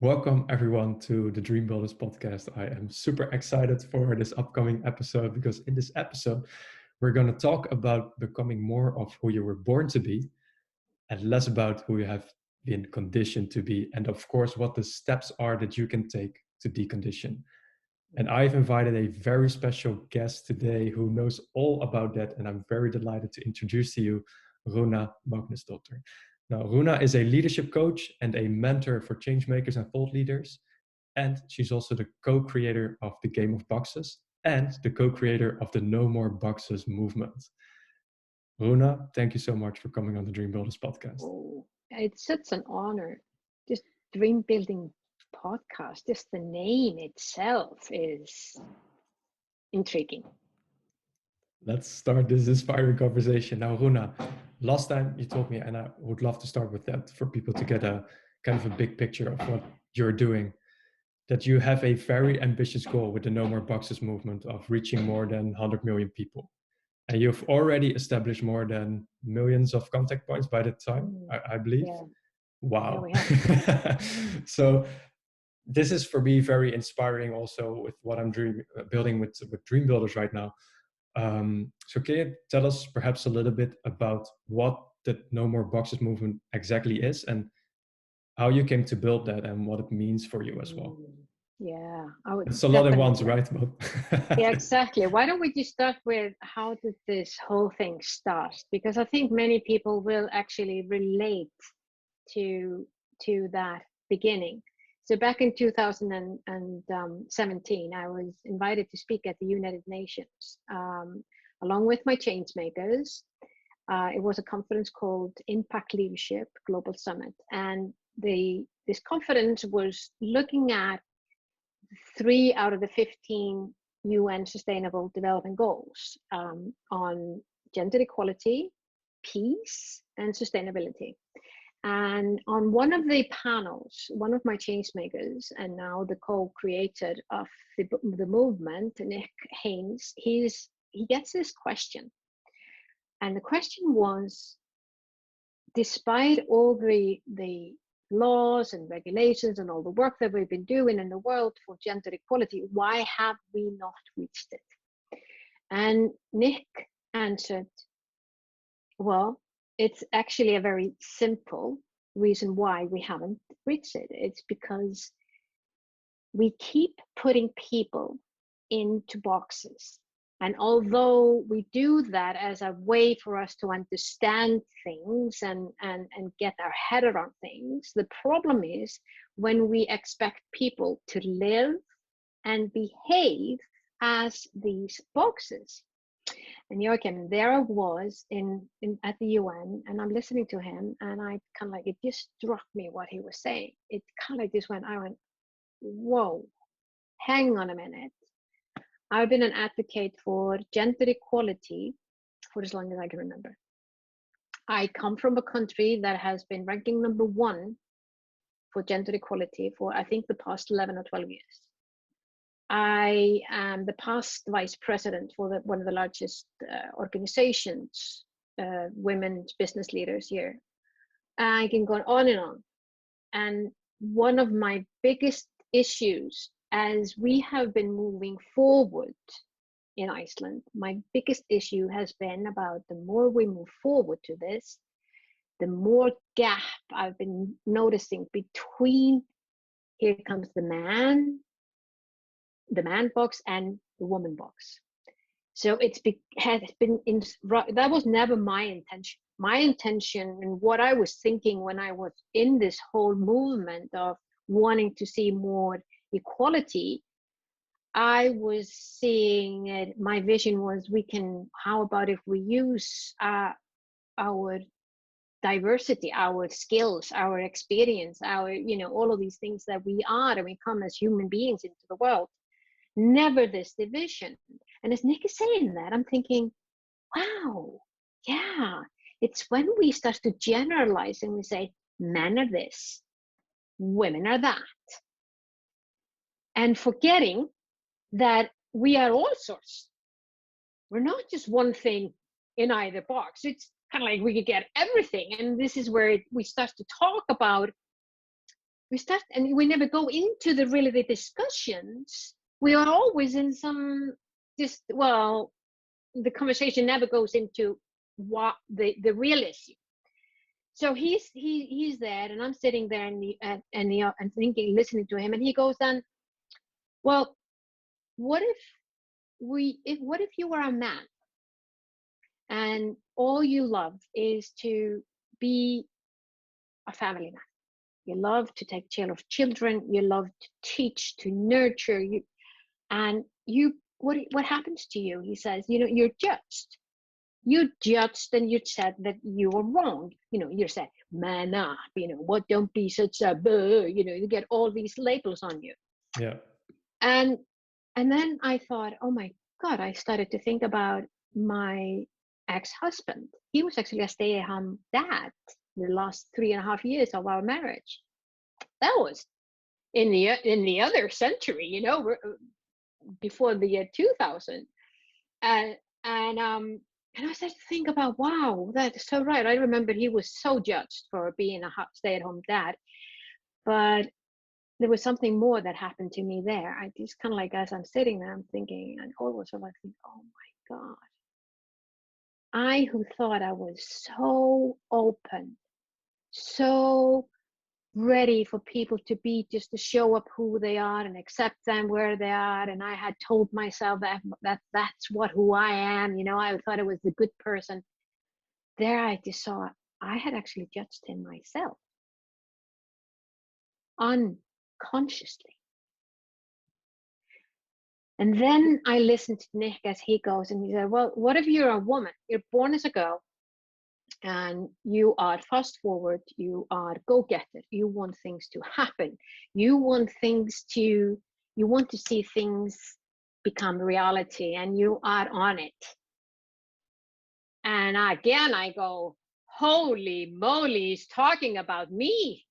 Welcome everyone to the Dreambuildrs podcast. I am super excited for this upcoming episode because in this episode, we're going to talk about becoming more of who you were born to be and less about who you have been conditioned to be. And of course, what the steps are that you can take to decondition. And I've invited a very special guest today who knows all about that. And I'm very delighted to introduce to you Rúna Magnúsdóttir. Now, Runa is a leadership coach and a mentor for changemakers and thought leaders. And she's also the co-creator of the Game of Boxes and the co-creator of the No More Boxes movement. Runa, thank you so much for coming on the Dreambuildrs podcast. Oh, it's such an honor. This dream building podcast, just the name itself is intriguing. Let's start this inspiring conversation. Now, Runa, last time you told me, and I would love to start with that for people to get a kind of a big picture of what you're doing, that you have a very ambitious goal with the No More Boxes movement of reaching more than 100 million people. And you've already established more than millions of contact points by that time, I believe. Yeah. Wow. Yeah, So this is for me very inspiring also with what I'm building with Dreambuildrs right now. So can you tell us perhaps a little bit about what the No More Boxes movement exactly is and how you came to build that and what it means for you as well? Yeah, I would. It's a lot at once, right? Yeah, exactly. Why don't we just start with how did this whole thing start? Because I think many people will actually relate to that beginning. So back in 2017, I was invited to speak at the United Nations along with my Changemakers. It was a conference called Impact Leadership Global Summit. And this conference was looking at 3 out of the 15 UN Sustainable Development Goals on gender equality, peace, and sustainability. And on one of the panels, one of my changemakers and now the co-creator of the movement, Nick Haynes, he gets this question. And the question was, despite all the laws and regulations and all the work that we've been doing in the world for gender equality, why have we not reached it? And Nick answered, well, it's actually a very simple reason why we haven't reached it. It's because we keep putting people into boxes. And although we do that as a way for us to understand things and get our head around things, the problem is when we expect people to live and behave as these boxes. And Jochem, there I was at the UN, and I'm listening to him, and I kind of like, it just struck me what he was saying. It kind of just I went, whoa, hang on a minute. I've been an advocate for gender equality for as long as I can remember. I come from a country that has been ranking #1 for gender equality for, I think, the past 11 or 12 years. I am the past vice president for one of the largest organizations, women's business leaders here. I can go on and on. And one of my biggest issues as we have been moving forward in Iceland, my biggest issue has been about the more we move forward to this, the more gap I've been noticing between, here comes the man box and the woman box. So has been that was never my intention. My intention and what I was thinking when I was in this whole movement of wanting to see more equality, I was seeing it, my vision was how about if we use our diversity, our skills, our experience, our, all of these things that we are and we come as human beings into the world. Never this division. And as Nick is saying that, I'm thinking, wow, yeah, it's when we start to generalize and we say, men are this, women are that. And forgetting that we are all sorts. We're not just one thing in either box. It's kind of like we could get everything. And this is where we start to talk about we start, and we never go into the discussions. We are always in some, just, well, the conversation never goes into what the real issue. So he's there, and I'm sitting there and thinking, listening to him, and he goes, then, well, what if you were a man and all you love is to be a family man? You love to take care of children, you love to teach, to nurture, and what happens to you? He says, you're judged. You're judged, and you're said that you are wrong. You're said, man up, what, don't be such a you get all these labels on you. Yeah. And then I thought, oh my God, I started to think about my ex-husband. He was actually a stay-at-home dad the last 3.5 years of our marriage. That was in the other century, before the year 2000. And I started to think about, wow, that's so right. I remember he was so judged for being a stay-at-home dad, but there was something more that happened to me there. I just kind of like, as I'm sitting there, I'm thinking, and all of a sudden I think, oh my God, I who thought I was so open, so ready for people to be, just to show up who they are and accept them where they are, and I had told myself that's who I am, I thought I was the good person. There I just saw I had actually judged him myself unconsciously. And then I listened to Nick as he goes, and he said, well, what if you're a woman, you're born as a girl, and you are fast forward, you are go-getter, you want things to happen, you want to see things become reality, and you are on it. And again I go, holy moly, he's talking about me.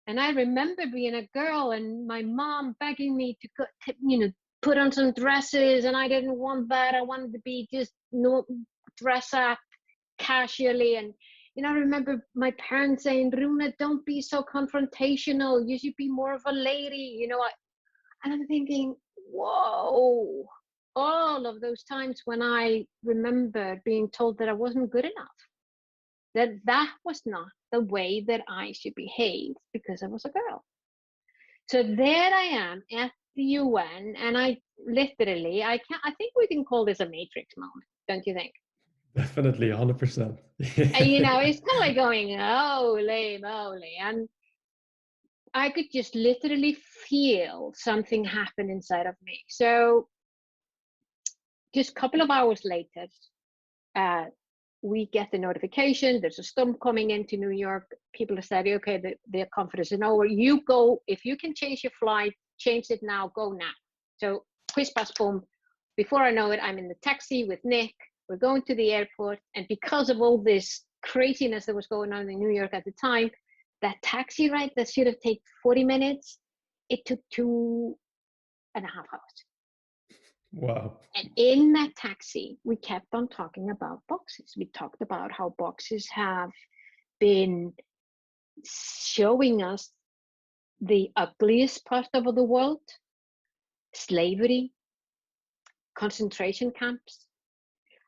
And I remember being a girl and my mom begging me to go, put on some dresses, and I didn't want that. I wanted to be just dress up casually. And I remember my parents saying, Runa, don't be so confrontational, you should be more of a lady, and I'm thinking, whoa, all of those times when I remember being told that I wasn't good enough, that was not the way that I should behave because I was a girl. So there I am at the UN, and I literally, I think we can call this a matrix moment, don't you think? Definitely, 100%. And it's kind of like going, holy moly. And I could just literally feel something happen inside of me. So just a couple of hours later, we get the notification, there's a storm coming into New York. People are saying, okay, the conference is over. You go, if you can change your flight, change it now, go now. So quiz pass boom. Before I know it, I'm in the taxi with Nick. We're going to the airport. And because of all this craziness that was going on in New York at the time, that taxi ride that should have taken 40 minutes, it took 2.5 hours. Wow. And in that taxi, we kept on talking about boxes. We talked about how boxes have been showing us the ugliest part of the world: slavery, concentration camps,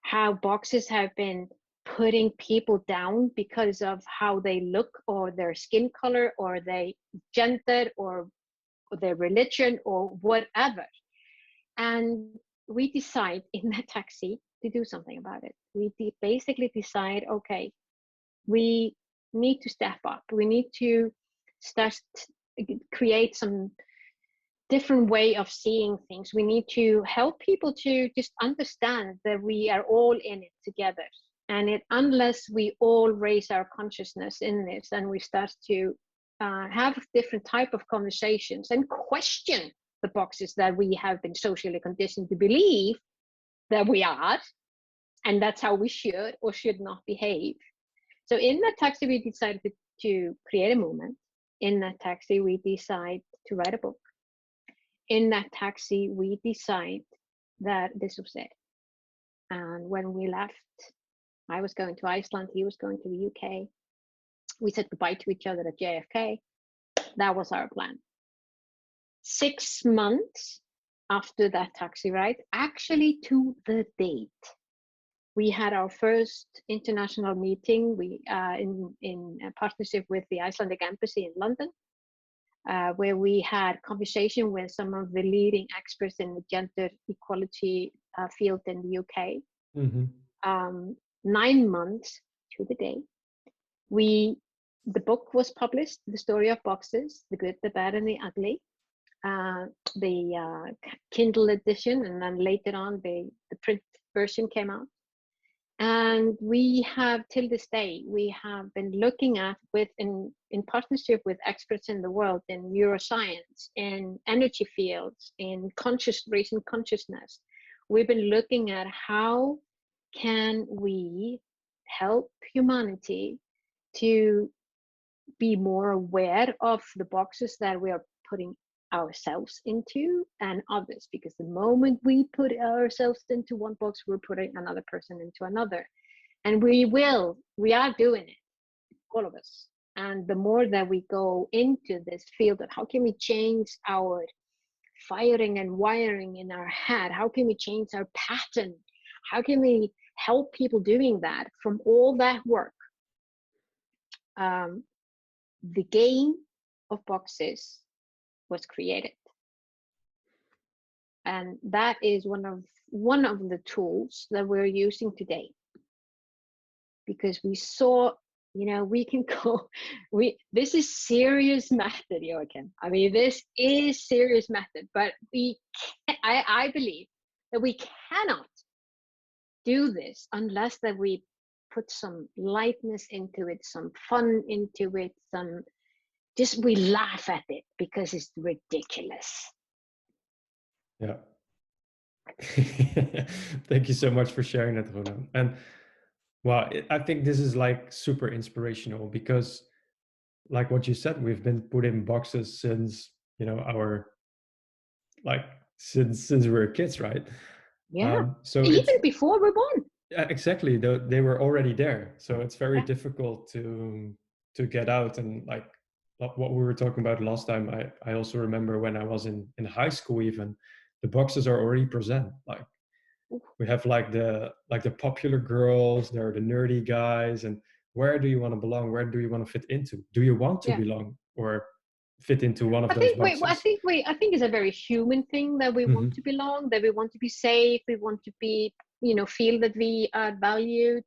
how boxes have been putting people down because of how they look, or their skin color, or their gender, or their religion, or whatever. And we decide in that taxi to do something about it. We basically decide, okay, we need to step up. We need to start create some different way of seeing things. We need to help people to just understand that we are all in it together. And unless we all raise our consciousness in this, and we start to have different type of conversations and question the boxes that we have been socially conditioned to believe that we are, and that's how we should or should not behave. So in that taxi, we decided to create a movement. In that taxi, we decide to write a book. In that taxi, we decide that this was it. And when we left, I was going to Iceland, he was going to the UK. We said goodbye to each other at JFK. That was our plan. 6 months after that taxi ride, actually to the date, we had our first international meeting. We in a partnership with the Icelandic Embassy in London, where we had conversation with some of the leading experts in the gender equality field in the UK. Mm-hmm. 9 months to the day, the book was published, The Story of Boxes, The Good, the Bad, and the Ugly. The Kindle edition, and then later on the print version came out. And we have, till this day, we have been looking at, in partnership with experts in the world in neuroscience, in energy fields, in raising consciousness. We've been looking at how can we help humanity to be more aware of the boxes that we are putting ourselves into and others, because the moment we put ourselves into one box, we're putting another person into another. And we are doing it, all of us. And the more that we go into this field of how can we change our firing and wiring in our head, how can we change our pattern, how can we help people doing that, from all that work, the game of boxes was created. And that is one of the tools that we're using today, because we saw, we can go, this is serious method, Jochem. I mean, this is serious method, but I believe that we cannot do this unless that we put some lightness into it, some fun into it, we laugh at it because it's ridiculous. Yeah. Thank you so much for sharing that, Runa. And well, I think this is like super inspirational, because like what you said, we've been put in boxes since, since we were kids, right? Yeah. So even before we're born. Yeah, exactly. They were already there. So it's very difficult to get out. And like what we were talking about last time, I also remember when I was in high school, even the boxes are already present. Like we have like the popular girls, there are the nerdy guys, and where do you want to belong? Where do you want to fit into? Do you want to belong or fit into one of those boxes? I think it's a very human thing that we want to belong, that we want to be safe, we want to be, feel that we are valued,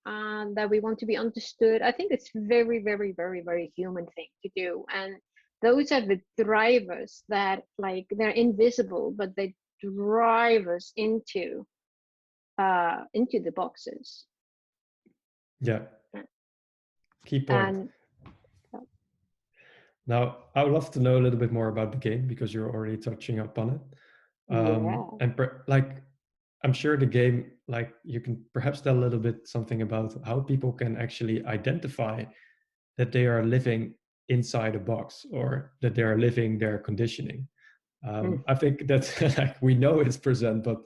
that we want to be understood. I think it's very, very, very, very human thing to do. And those are the drivers that, like, they're invisible, but they drive us into the boxes. Yeah. Key point. Now, I would love to know a little bit more about the game, because you're already touching upon it. And I'm sure the game, like, you can perhaps tell a little bit something about how people can actually identify that they are living inside a box, or that they are living their conditioning. I think that like we know it's present, but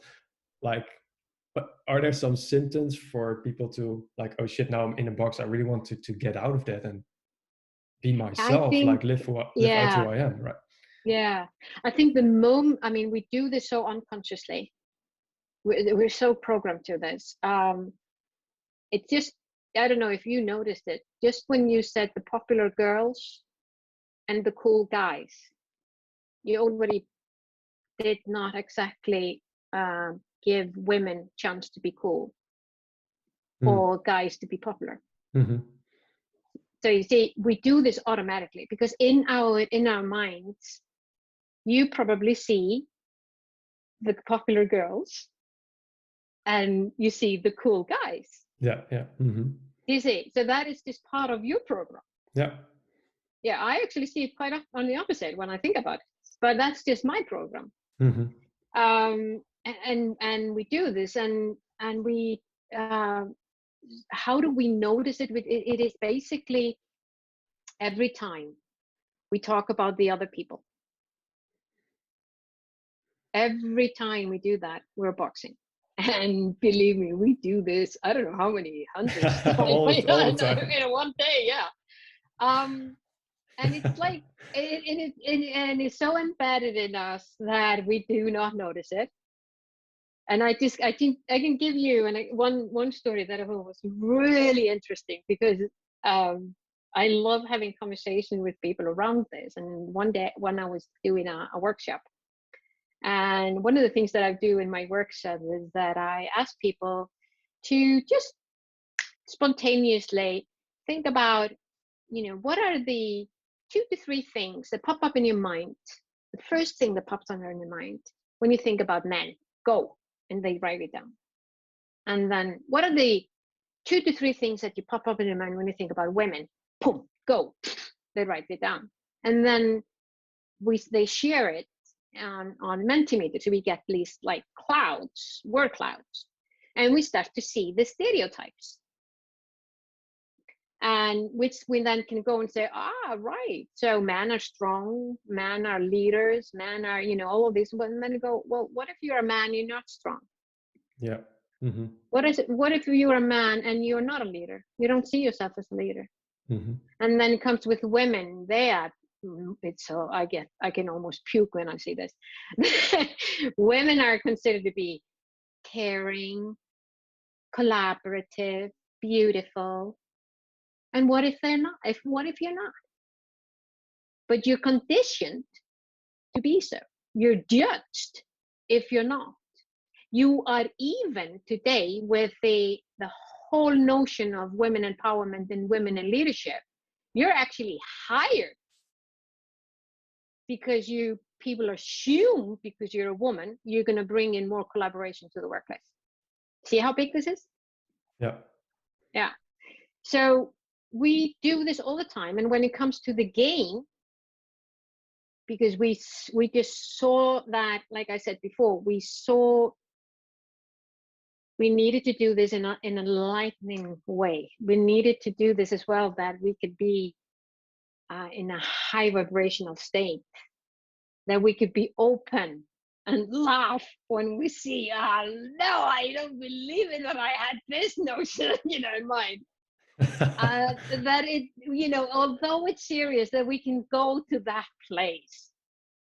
are there some symptoms for people to like, oh shit, now I'm in a box, I really want to get out of that and be myself, live out who I am, right? Yeah, I think we do this so unconsciously. We're so programmed to this. It just, I don't know if you noticed it, just when you said the popular girls and the cool guys, you already did not exactly give women chance to be cool or guys to be popular. So you see, we do this automatically, because in our minds, you probably see the popular girls and you see the cool guys. Yeah. You see, so that is just part of your program. Yeah, I actually see it quite on the opposite when I think about it, but that's just my program. And we do this, and we how do we notice it? It is basically every time we talk about the other people. Every time we do that, we're boxing. And believe me, we do this, I don't know how many hundreds all the time. In one day, yeah. And it's like and it's so embedded in us that we do not notice it. And I think I can give you one story that I thought was really interesting, because I love having conversation with people around this. And one day when I was doing a workshop, and one of the things that I do in my workshop is that I ask people to just spontaneously think about, what are the 2 to 3 things that pop up in your mind? The first thing that pops up in your mind when you think about men, go, and they write it down. And then what are the 2 to 3 things that you pop up in your mind when you think about women? Boom, go, they write it down. And then they share it on Mentimeter, so we get these like clouds, word clouds, and we start to see the stereotypes. And which we then can go and say, right, so men are strong, men are leaders, men are, all of this. But then you go, well, what if you're a man, you're not strong? Yeah. Mm-hmm. What if you're a man and you're not a leader? You don't see yourself as a leader. Mm-hmm. And then it comes with women. It's so I can almost puke when I see this. Women are considered to be caring, collaborative, beautiful. And what if they're not? What if you're not? But you're conditioned to be so. You're judged if you're not. You are, even today, with the whole notion of women empowerment and women in leadership, you're actually hired because people assume because you're a woman, you're going to bring in more collaboration to the workplace. See how big this is? Yeah. Yeah. So we do this all the time. And when it comes to the game, because we just saw that, like I said before, we needed to do this in a enlightening way. We needed to do this as well, that we could be in a high vibrational state, that we could be open and laugh when we see, no, I don't believe it, that I had this notion, in mind. That it, although it's serious, that we can go to that place.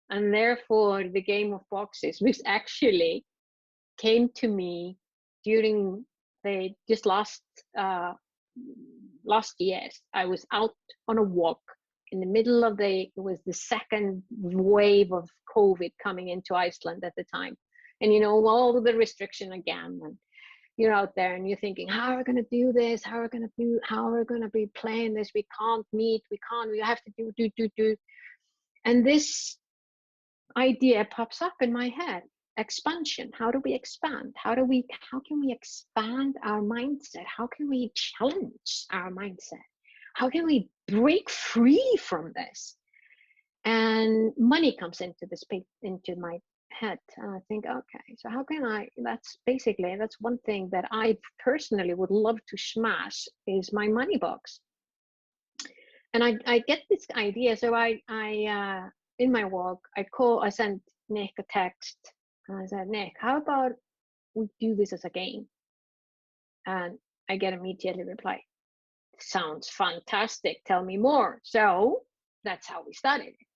And therefore the game of boxes, which actually came to me during just last year. I was out on a walk in the middle of it was the second wave of COVID coming into Iceland at the time. And all of the restriction again, and you're out there and you're thinking, how are we going to do this? How are we going to be playing this? We can't meet, we have to do. And this idea pops up in my head. Expansion. How do we expand? How can we expand our mindset? How can we challenge our mindset? How can we break free from this? And money comes into my head. And I think, okay, so how can that's one thing that I personally would love to smash, is my money box. And I get this idea. So I in my walk, I sent Nick a text. And I said, Nick, how about we do this as a game? And I get immediately reply, sounds fantastic. Tell me more. So that's how we started it.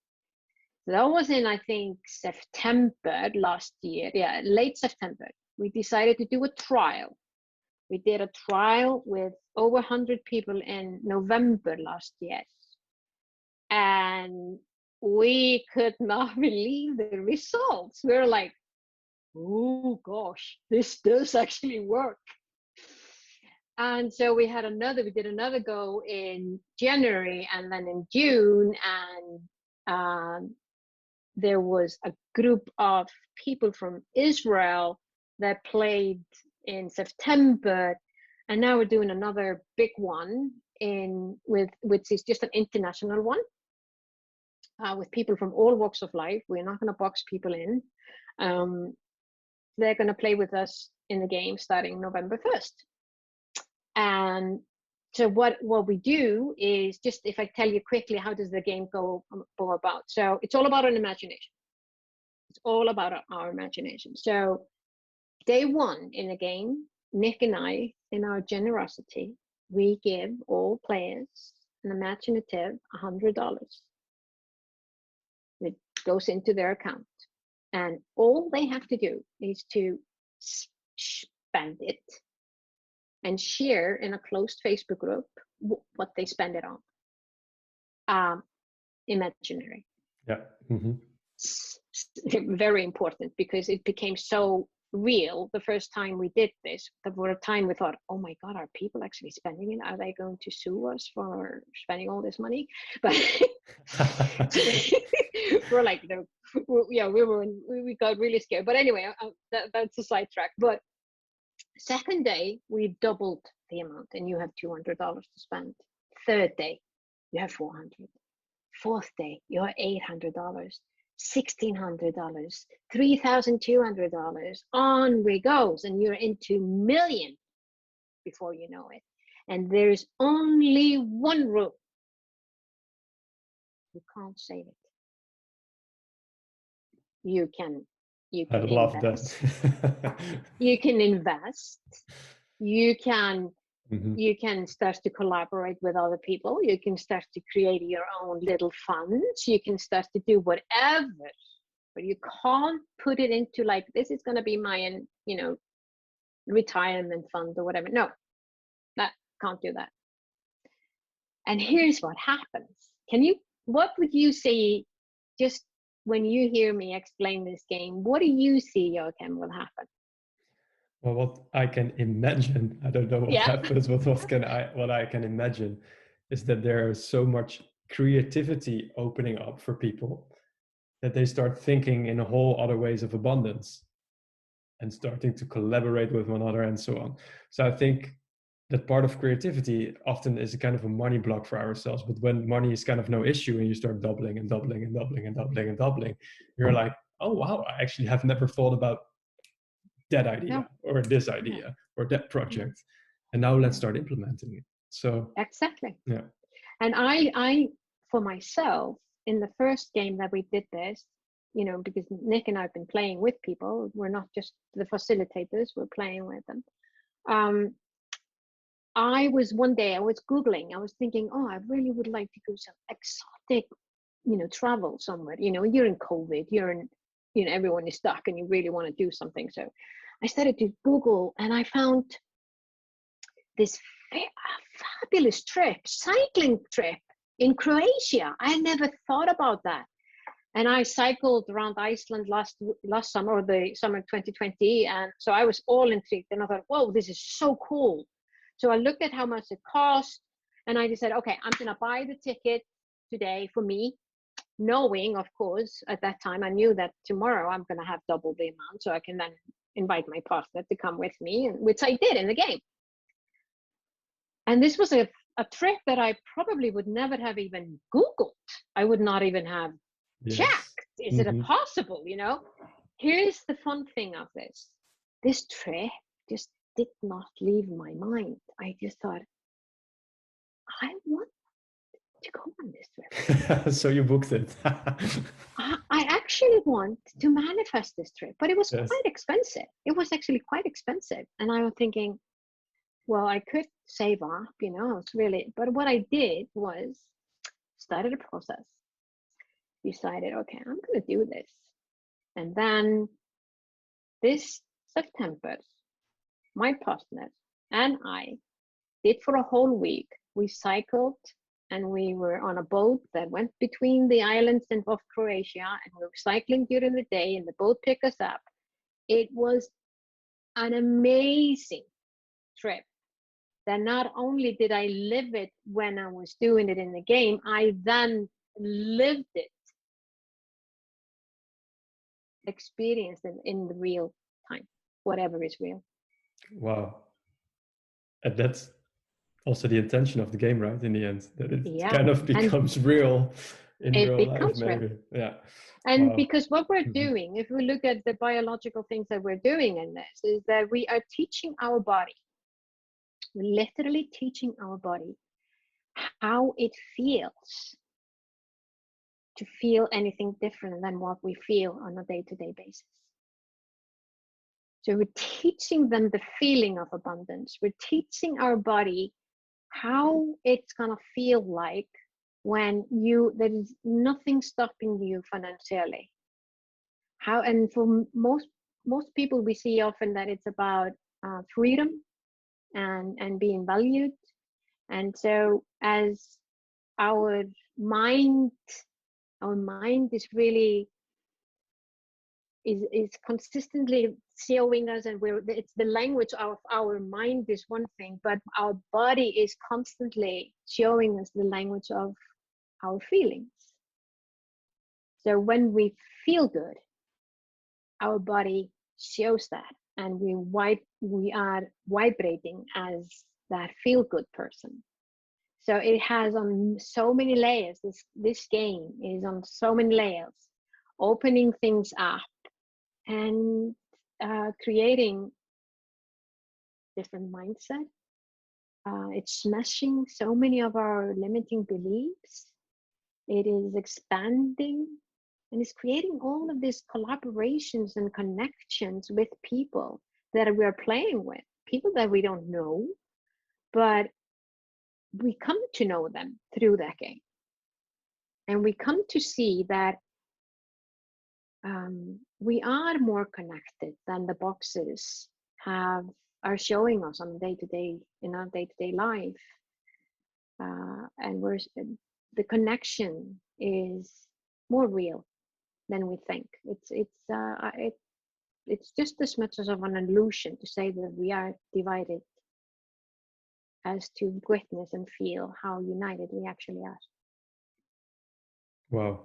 That was in, I think, September last year. Yeah, late September. We decided to do a trial. We did a trial with over 100 people in November last year. And we could not believe the results. We were like, oh gosh, this does actually work. And so we did another go in January, and then in June, and there was a group of people from Israel that played in September, and now we're doing another big one which is just an international one, with people from all walks of life. We're not going to box people in. They're going to play with us in the game starting November 1st. And so what we do is, just if I tell you quickly, how does the game go about? So it's all about an imagination. It's all about our imagination. So day one in the game, Nick and I, in our generosity, we give all players an imaginative $100. It goes into their account. And all they have to do is to spend it and share in a closed Facebook group what they spend it on. Imaginary. Yeah. Mm-hmm. Very important, because it became so real the first time we did this. There were a time we thought, oh my God, are people actually spending it? Are they going to sue us for spending all this money? But we're like, no, we got really scared. But anyway, that's a sidetrack. But second day, we doubled the amount, and you have $200 to spend. Third day, you have $400. Fourth day, you're $800. $1,600, $3,200. On we goes, and you're into million before you know it. And there's only one rule: you can't save it. You can I love invest. that. You can invest. You can Mm-hmm. you can start to collaborate with other people. You can start to create your own little funds. You can start to do whatever, but you can't put it into like, this is going to be my, retirement fund or whatever. No, that can't do that. And here's what happens. What would you say, just when you hear me explain this game, what do you see, Jochem, will happen? Well, what I can imagine, I don't know what happens, but what I can imagine is that there is so much creativity opening up for people that they start thinking in a whole other ways of abundance and starting to collaborate with one another and so on. So I think that part of creativity often is a kind of a money block for ourselves. But when money is kind of no issue and you start doubling and doubling and doubling and doubling and doubling, you're like, oh, wow, I actually have never thought about that idea or this idea or that project, and now let's start implementing it. So exactly. Yeah. And I for myself, in the first game that we did this, because Nick and I've been playing with people, we're not just the facilitators, we're playing with them. One day I was Googling, I was thinking, oh, I really would like to go some exotic, travel somewhere. You're in COVID, everyone is stuck and you really want to do something. So I started to Google, and I found this fabulous cycling trip in Croatia. I never thought about that. And I cycled around Iceland last summer, or the summer 2020. And so I was all intrigued, and I thought, whoa, this is so cool. So I looked at how much it cost, and I decided, okay, I'm going to buy the ticket today for me, knowing, of course, at that time, I knew that tomorrow I'm going to have double the amount, so I can then invite my partner to come with me, which I did in the game. And this was a trip that I probably would never have even Googled. I would not even have checked. Is it possible, Here's the fun thing of this. This trip just did not leave my mind. I just thought, I want to go on this trip. So you booked it. I actually want to manifest this trip, but it was quite expensive. It was actually quite expensive. And I was thinking, well, I could save up, it's really, but what I did was started a process, decided, okay, I'm going to do this. And then this September, my partner and I did for a whole week. We cycled, and we were on a boat that went between the islands of Croatia, and we were cycling during the day, and the boat picked us up. It was an amazing trip. That not only did I live it when I was doing it in the game, I then lived it, experienced it in the real time, whatever is real. Wow. And that's also the intention of the game, right? In the end, that it kind of becomes real in real life, maybe. Real. Yeah. And because what we're doing, if we look at the biological things that we're doing in this, is that we are teaching our body, literally teaching our body how it feels to feel anything different than what we feel on a day-to-day basis. So we're teaching them the feeling of abundance. We're teaching our body how it's gonna feel like when there is nothing stopping you financially. How, and for most people, we see often that it's about freedom and being valued. And so as our mind is really is consistently showing us, and it's the language of our mind is one thing, but our body is constantly showing us the language of our feelings. So when we feel good, our body shows that, and we are vibrating as that feel good person. So it has on so many layers. This game is on so many layers, opening things up and creating different mindset. It's smashing so many of our limiting beliefs. It is expanding, and it's creating all of these collaborations and connections with people that we are playing with, people that we don't know, but we come to know them through that game. And we come to see that we are more connected than the boxes are showing us on in our day-to-day life. And the connection is more real than we think. It's just as much as of an illusion to say that we are divided as to witness and feel how united we actually are. Wow.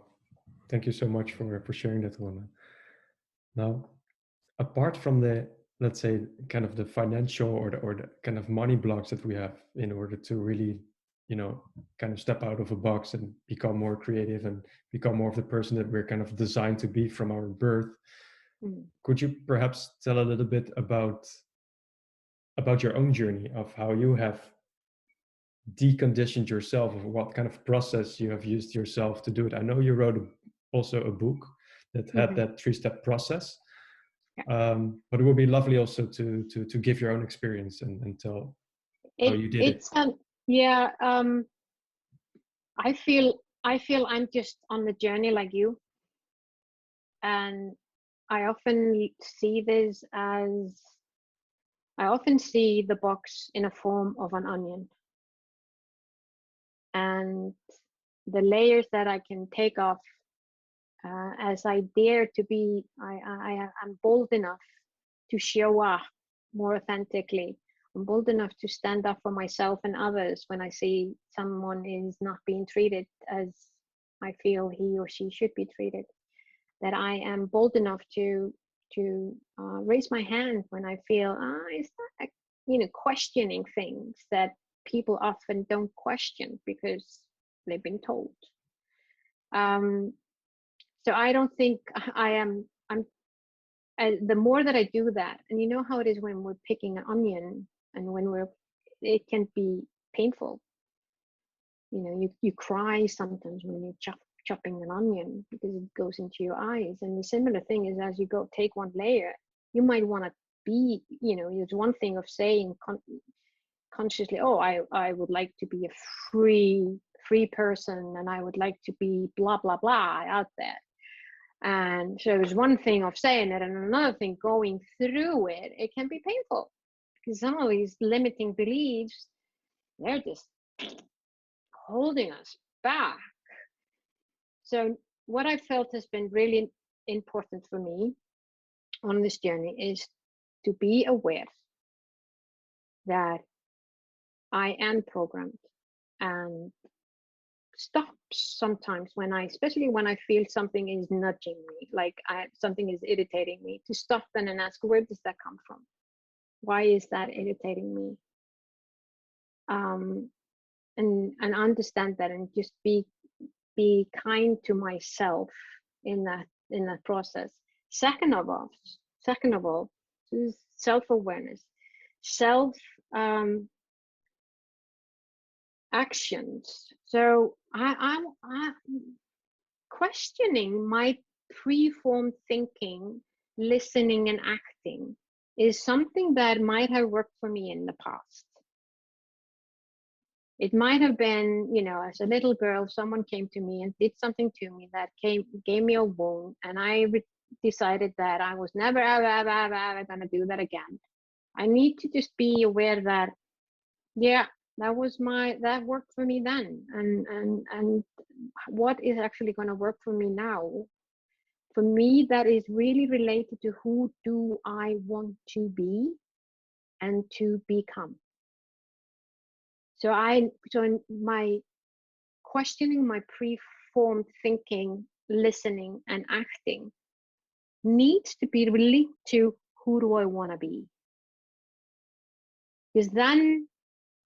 Thank you so much for sharing that, Runa. Now, apart from the, let's say, kind of the financial or the kind of money blocks that we have in order to really, kind of step out of a box and become more creative and become more of the person that we're kind of designed to be from our birth, could you perhaps tell a little bit about your own journey of how you have deconditioned yourself, of what kind of process you have used yourself to do it? I know you wrote also a book that had that 3-step process. Yeah. But it would be lovely also to give your own experience and tell how you did it. Yeah. I feel I'm just on the journey like you, and I often see the box in a form of an onion, and the layers that I can take off as I dare to be. I'm bold enough to show up more authentically. I'm bold enough to stand up for myself and others when I see someone is not being treated as I feel he or she should be treated. That I am bold enough to raise my hand when I feel is that questioning things that people often don't question because they've been told. So I don't think I'm the more that I do that, and you know how it is when we're picking an onion, and when it can be painful. You cry sometimes when you're chopping an onion because it goes into your eyes. And the similar thing is, as you go take one layer, you might want to be, there's one thing of saying consciously, oh, I would like to be a free person, and I would like to be blah blah blah out there. And so there's one thing of saying it, and another thing going through it. It can be painful because some of these limiting beliefs, they're just holding us back. So what I felt has been really important for me on this journey is to be aware that I am programmed, and stop sometimes especially when I feel something is nudging me, like something is irritating me, to stop then and ask, where does that come from? Why is that irritating me? And understand that, and just be kind to myself in that process. Second of all, is self-awareness, actions. So I'm questioning my preformed thinking, listening, and acting is something that might have worked for me in the past. It might have been, as a little girl, someone came to me and did something to me that gave me a wound, and I decided that I was never, ever going to do that again. I need to just be aware that, yeah, that worked for me then, and what is actually going to work for me now. For me, that is really related to who do I want to be and to become. So my questioning, my preformed thinking, listening, and acting needs to be related to who do I want to be. Because then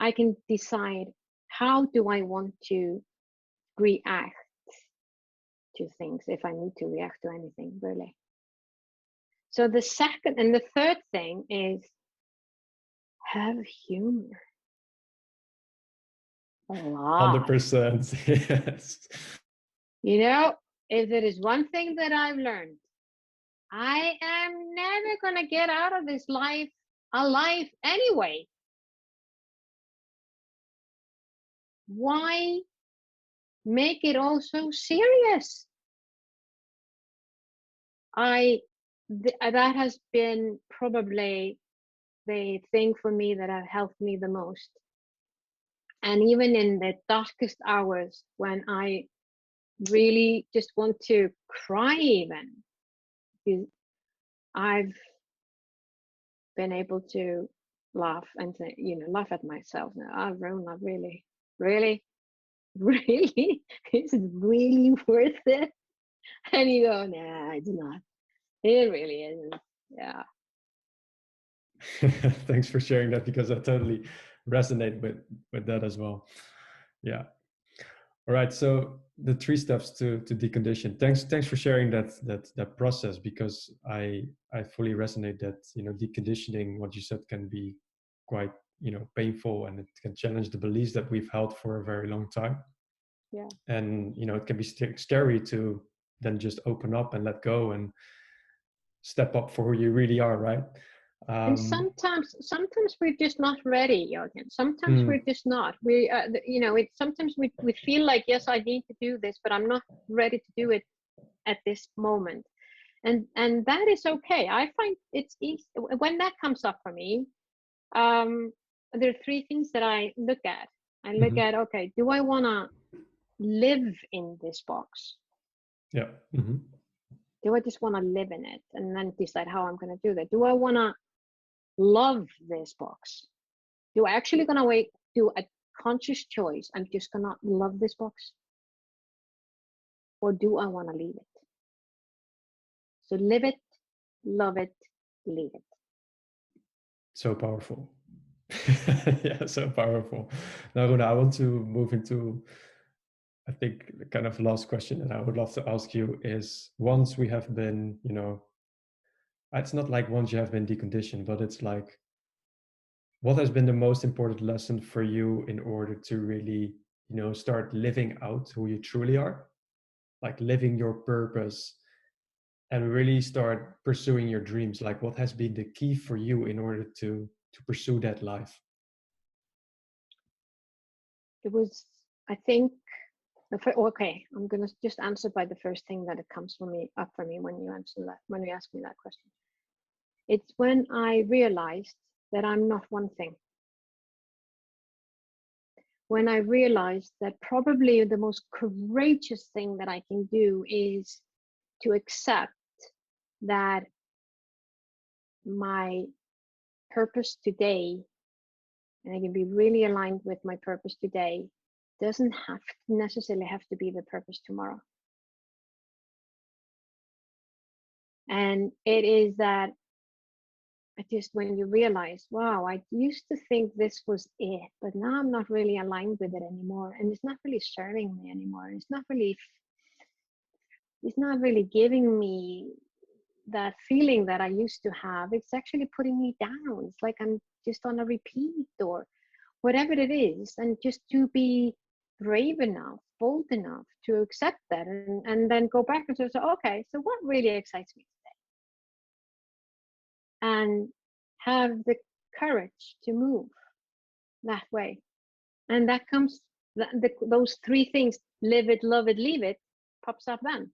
I can decide how do I want to react to things, if I need to react to anything, really. So the second and the third thing is have humor. A lot. 100%. Yes. If there is one thing that I've learned, I am never going to get out of this life alive anyway. Why make it all so serious? That has been probably the thing for me that have helped me the most. And even in the darkest hours when I really just want to cry, even, I've been able to laugh and say, laugh at myself now. Oh, Runa, really, really, really, is it really worth it? And you go, nah, it's not. It really isn't. Yeah. Thanks for sharing that, because I totally resonate with that as well. Yeah. All right. So the 3 steps to decondition. Thanks for sharing that process, because I fully resonate that, deconditioning, what you said, can be quite, painful, and it can challenge the beliefs that we've held for a very long time. Yeah. And, it can be scary to then just open up and let go and step up for who you really are, right? And sometimes we're just not ready, Jochem. Sometimes we're just not. Sometimes we feel like, yes, I need to do this, but I'm not ready to do it at this moment. And that is okay. I find it's easy when that comes up for me. There are 3 things that I look at. I look at, okay, do I want to live in this box? Yeah. Do I just want to live in it and then decide how I'm going to do that? Do I want to love this box? Do I actually going to do a conscious choice? I'm just going to love this box. Or do I want to leave it? So live it, love it, leave it. So powerful. Yeah, so powerful. Now, Runa, I want to move into, I think, the kind of last question that I would love to ask you is, once we have been, it's not like once you have been deconditioned, but it's like, what has been the most important lesson for you in order to really, start living out who you truly are, like living your purpose and really start pursuing your dreams? Like, what has been the key for you in order to pursue that life? It was, I think, okay, I'm going to just answer by the first thing that it comes up for me when you ask me that question. It's when I realized that I'm not one thing. When I realized that probably the most courageous thing that I can do is to accept that my purpose today, and I can be really aligned with my purpose today, doesn't necessarily have to be the purpose tomorrow. And it is that when you realize, wow, I used to think this was it, but now I'm not really aligned with it anymore. And it's not really serving me anymore. It's not really giving me that feeling that I used to have. It's actually putting me down. It's like I'm just on a repeat or whatever it is. And just to be brave enough, bold enough to accept that and then go back and say, okay, so what really excites me today? And have the courage to move that way. And that comes, those three things, live it, love it, leave it, pops up then.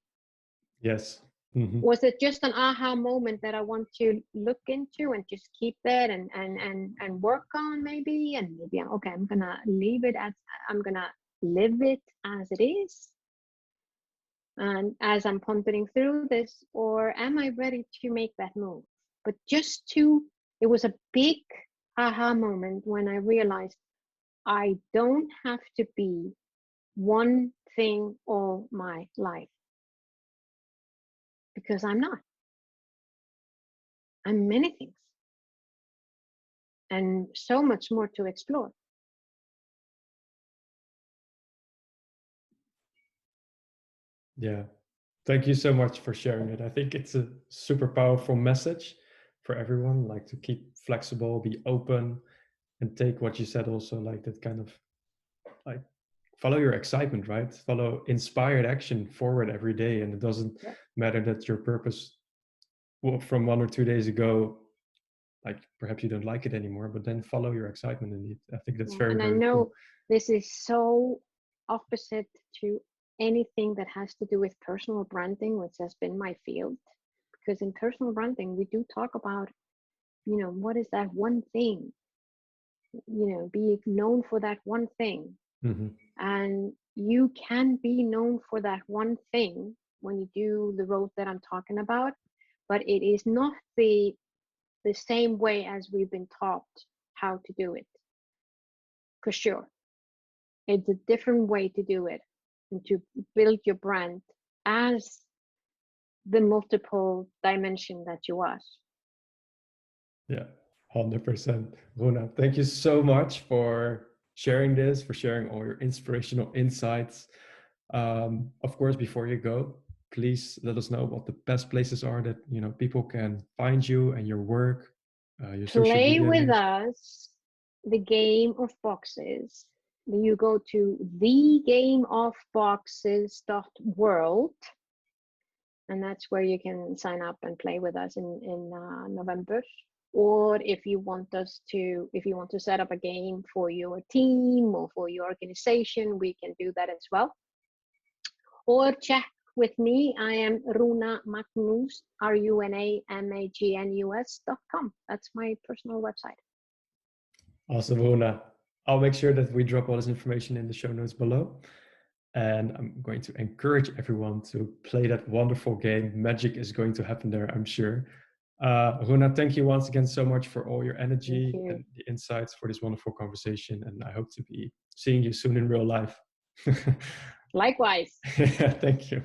Yes. Mm-hmm. Was it just an aha moment that I want to look into and just keep that and work on maybe? And maybe, okay, I'm going to leave it as, I'm going to live it as it is. And as I'm pondering through this, or am I ready to make that move? But it was a big aha moment when I realized I don't have to be one thing all my life, because I'm not. I'm many things and so much more to explore. Yeah. Thank you so much for sharing it. I think it's a super powerful message for everyone, like to keep flexible, be open, and take what you said also, like that kind of like follow your excitement, right? Follow inspired action forward every day. And it doesn't matter that your purpose from 1 or 2 days ago, like perhaps you don't like it anymore, but then follow your excitement indeed. I think that's very, and very I know cool. this is so opposite to anything that has to do with personal branding, which has been my field. Because in personal branding, we do talk about, what is that one thing? Be known for that one thing. Mm-hmm. And you can be known for that one thing when you do the road that I'm talking about, but it is not the same way as we've been taught how to do it. For sure. It's a different way to do it and to build your brand as the multiple dimension that you are. Yeah, 100%. Runa, thank you so much for sharing this, for sharing all your inspirational insights. Of course, before you go, please let us know what the best places are that people can find you and your work, your social Play media with links. us the game of boxes. You go to thegameofboxes.world, and that's where you can sign up and play with us in November. Or if you want to set up a game for your team or for your organization, we can do that as well. Or check with me. I am Rúna Magnús, RUNAMAGNUS.com. That's my personal website. Awesome, Runa. I'll make sure that we drop all this information in the show notes below. And I'm going to encourage everyone to play that wonderful game. Magic is going to happen there, I'm sure. Runa, thank you once again so much for all your energy and the insights for this wonderful conversation. And I hope to be seeing you soon in real life. Likewise. Yeah, thank you.